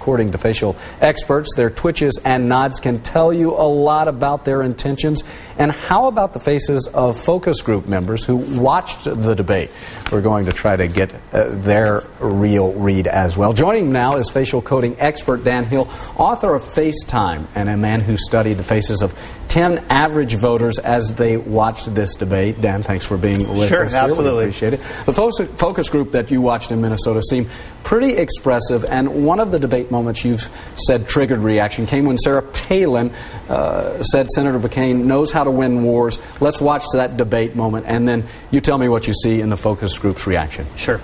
according to facial experts, their twitches and nods can tell you a lot about their intentions. And how about the faces of focus group members who watched the debate? We're going to try to get their real read as well. Joining me now is facial coding expert Dan Hill, author of FaceTime, and a man who studied the faces of 10 average voters as they watched this debate. Dan, thanks for being with us. Sure, We absolutely. appreciate it. The focus group that you watched in Minnesota seemed pretty expressive, and one of the debate moments you've said triggered reaction came when Sarah Palin said Senator McCain knows how to win wars. Let's watch that debate moment, and then you tell me what you see in the focus group's reaction. Sure.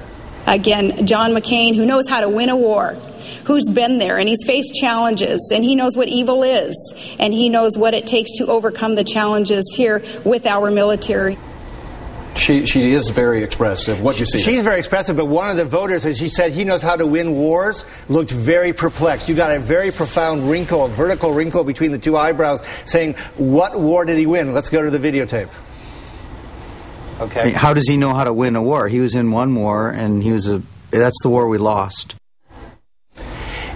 Again, John McCain, who knows how to win a war, who's been there, and he's faced challenges, and he knows what evil is, and he knows what it takes to overcome the challenges here with our military. She is very expressive. What do you see? She's very expressive, but one of the voters, as she said, he knows how to win wars, looked very perplexed. You got a very profound wrinkle, a vertical wrinkle between the two eyebrows, saying, what war did he win? Let's go to the videotape. Okay. How does he know how to win a war? He was in one war, and that's the war we lost.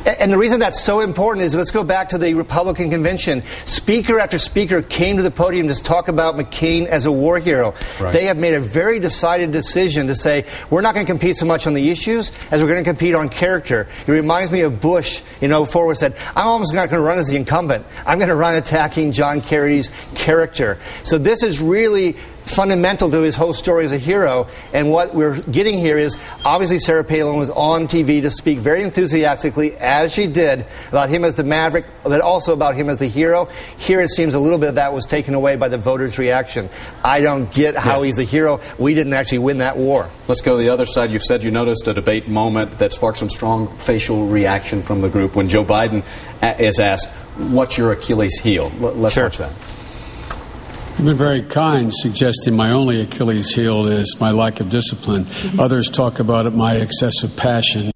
And the reason that's so important is, let's go back to the Republican convention. Speaker after speaker came to the podium to talk about McCain as a war hero. Right. They have made a very decided decision to say, we're not going to compete so much on the issues as we're going to compete on character. It reminds me of Bush in 2004, where he said, I'm almost not going to run as the incumbent. I'm going to run attacking John Kerry's character. So this is really fundamental to his whole story as a hero, and what we're getting here is, obviously Sarah Palin was on TV to speak very enthusiastically, as she did, about him as the maverick, but also about him as the hero. Here it seems a little bit of that was taken away by the voters' reaction. I don't get how he's the hero. We didn't actually win that war. Let's go to the other side. You've said you noticed a debate moment that sparked some strong facial reaction from the group when Joe Biden is asked, what's your Achilles heel? Let's watch that. You've been very kind, suggesting my only Achilles heel is my lack of discipline. Others talk about it, my excessive passion.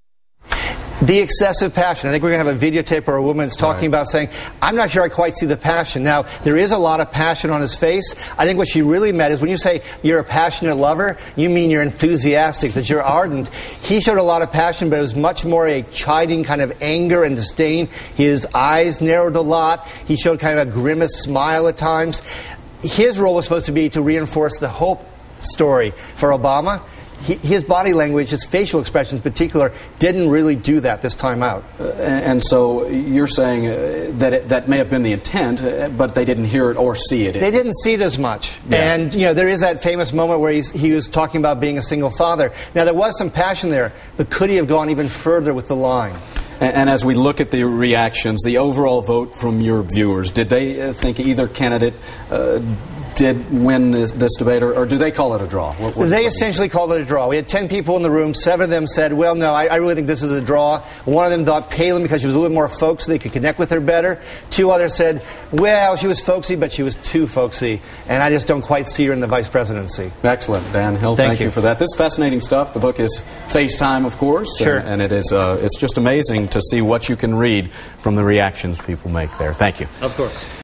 The excessive passion. I think we're going to have a videotape where a woman's talking about saying, I'm not sure I quite see the passion. Now, there is a lot of passion on his face. I think what she really meant is when you say you're a passionate lover, you mean you're enthusiastic, that you're ardent. He showed a lot of passion, but it was much more a chiding kind of anger and disdain. His eyes narrowed a lot. He showed kind of a grimace smile at times. His role was supposed to be to reinforce the hope story for Obama. His body language, his facial expressions in particular, didn't really do that this time out. And so you're saying that that may have been the intent, but they didn't hear it or see it. They didn't see it as much. Yeah. And, there is that famous moment where he was talking about being a single father. Now, there was some passion there, but could he have gone even further with the line? And as we look at the reactions, the overall vote from your viewers, did they think either candidate did win this debate, or do they call it a draw? They essentially called it a draw. We had 10 people in the room. 7 of them said, well, no, I really think this is a draw. One of them thought Palin because she was a little more folksy, they could connect with her better. 2 others said, well, she was folksy, but she was too folksy, and I just don't quite see her in the vice presidency. Excellent, Dan Hill. Thank you for that. This is fascinating stuff. The book is FaceTime, of course. Sure. And it is, it's just amazing to see what you can read from the reactions people make there. Thank you. Of course.